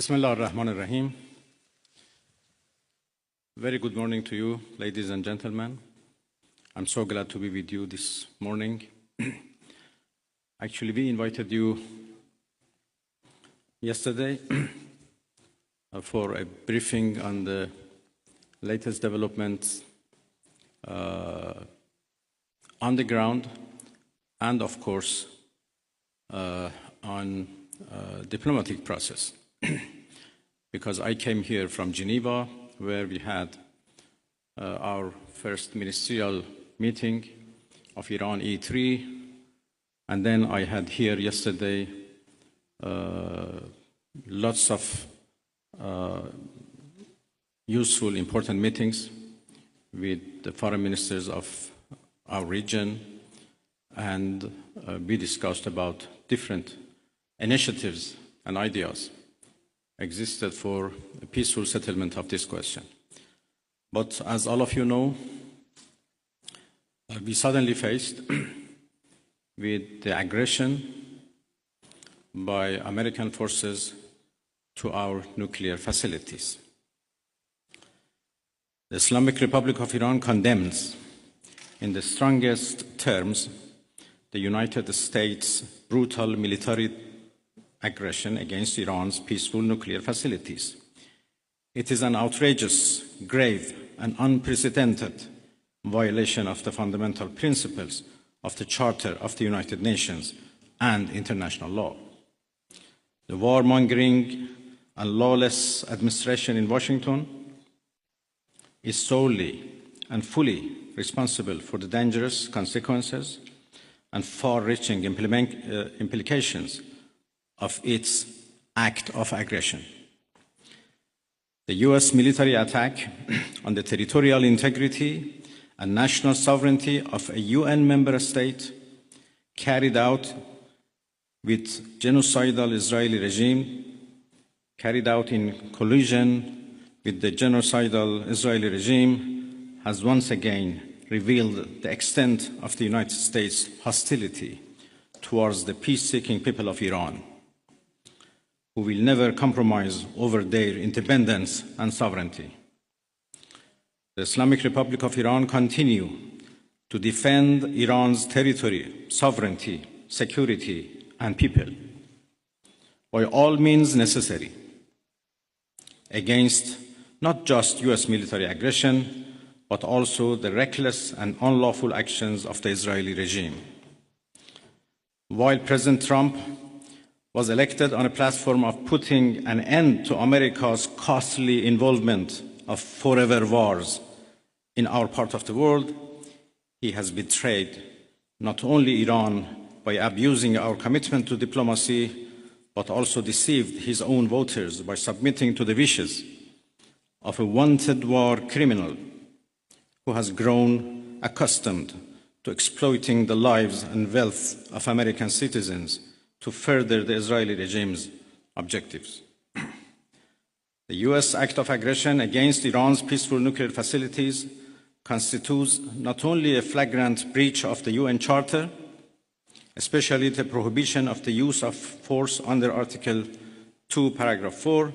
Bismillah ar-Rahman ar-Rahim. Very good morning to you, ladies and gentlemen. I'm so glad to be with you this morning. Actually, we invited you yesterday for a briefing on the latest developments on the ground and, of course, on diplomatic process. Because I came here from Geneva, where we had our first ministerial meeting of Iran E3, and then I had here yesterday lots of useful, important meetings with the foreign ministers of our region, and we discussed about different initiatives and ideas existed for a peaceful settlement of this question. But as all of you know, we suddenly faced with the aggression by American forces to our nuclear facilities. The Islamic Republic of Iran condemns in the strongest terms the United States' brutal military aggression against Iran's peaceful nuclear facilities. It is an outrageous, grave, and unprecedented violation of the fundamental principles of the Charter of the United Nations and international law. The warmongering and lawless administration in Washington is solely and fully responsible for the dangerous consequences and far-reaching implications of its act of aggression. The US military attack on the territorial integrity and national sovereignty of a UN member state, carried out with genocidal Israeli regime, carried out in collusion with the genocidal Israeli regime, has once again revealed the extent of the United States' hostility towards the peace-seeking people of Iran, who will never compromise over their independence and sovereignty. The Islamic Republic of Iran continues to defend Iran's territory, sovereignty, security, and people by all means necessary against not just US military aggression, but also the reckless and unlawful actions of the Israeli regime. While President Trump was elected on a platform of putting an end to America's costly involvement of forever wars in our part of the world, he has betrayed not only Iran by abusing our commitment to diplomacy, but also deceived his own voters by submitting to the wishes of a wanted war criminal who has grown accustomed to exploiting the lives and wealth of American citizens to further the Israeli regime's objectives. The US act of aggression against Iran's peaceful nuclear facilities constitutes not only a flagrant breach of the UN Charter, especially the prohibition of the use of force under Article 2, Paragraph 4,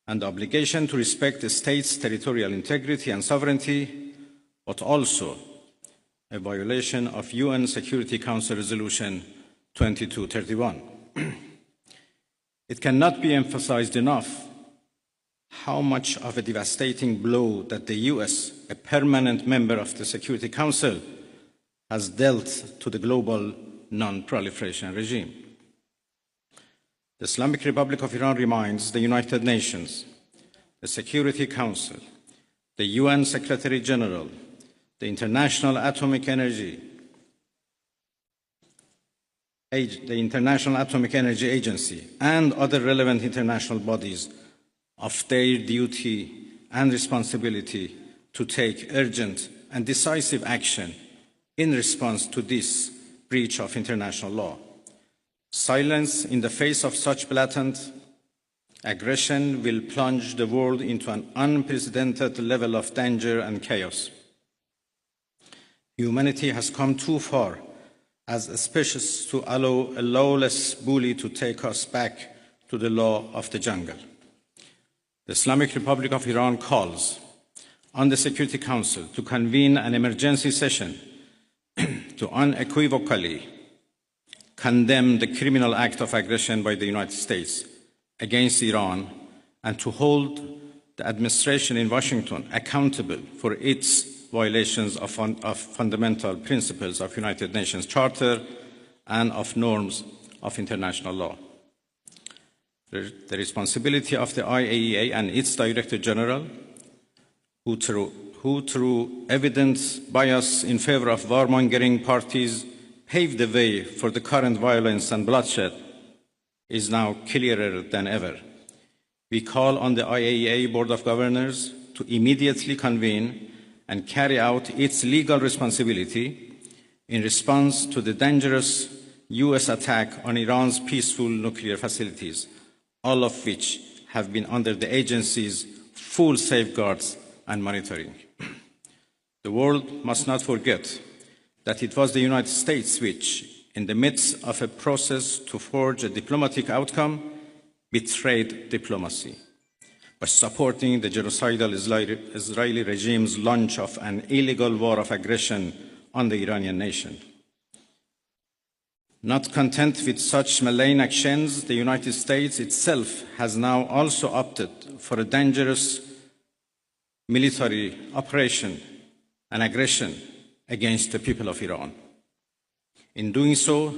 and the obligation to respect the state's territorial integrity and sovereignty, but also a violation of UN Security Council Resolution 2231. It cannot be emphasized enough how much of a devastating blow that the US, a permanent member of the Security Council, has dealt to the global non-proliferation regime. The Islamic Republic of Iran reminds the United Nations, the Security Council, the UN Secretary General, the International Atomic Energy Agency, and other relevant international bodies of their duty and responsibility to take urgent and decisive action in response to this breach of international law. Silence in the face of such blatant aggression will plunge the world into an unprecedented level of danger and chaos. Humanity has come too far as a species to allow a lawless bully to take us back to the law of the jungle. The Islamic Republic of Iran calls on the Security Council to convene an emergency session to unequivocally condemn the criminal act of aggression by the United States against Iran and to hold the administration in Washington accountable for its violations of fundamental principles of United Nations Charter and of norms of international law. The responsibility of the IAEA and its Director General, who through evident bias in favor of warmongering parties paved the way for the current violence and bloodshed, is now clearer than ever. We call on the IAEA Board of Governors to immediately convene and carry out its legal responsibility in response to the dangerous US attack on Iran's peaceful nuclear facilities, all of which have been under the agency's full safeguards and monitoring. The world must not forget that it was the United States which, in the midst of a process to forge a diplomatic outcome, betrayed diplomacy by supporting the genocidal Israeli regime's launch of an illegal war of aggression on the Iranian nation. Not content with such malign actions, the United States itself has now also opted for a dangerous military operation and aggression against the people of Iran. In doing so,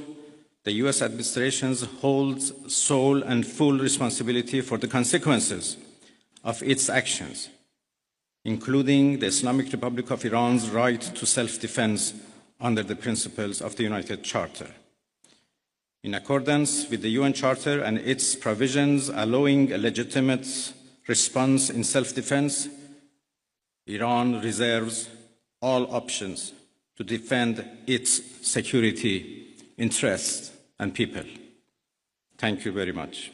the US administration holds sole and full responsibility for the consequences of its actions, including the Islamic Republic of Iran's right to self-defense under the principles of the United Charter. In accordance with the UN Charter and its provisions allowing a legitimate response in self-defense, Iran reserves all options to defend its security interests and people. Thank you very much.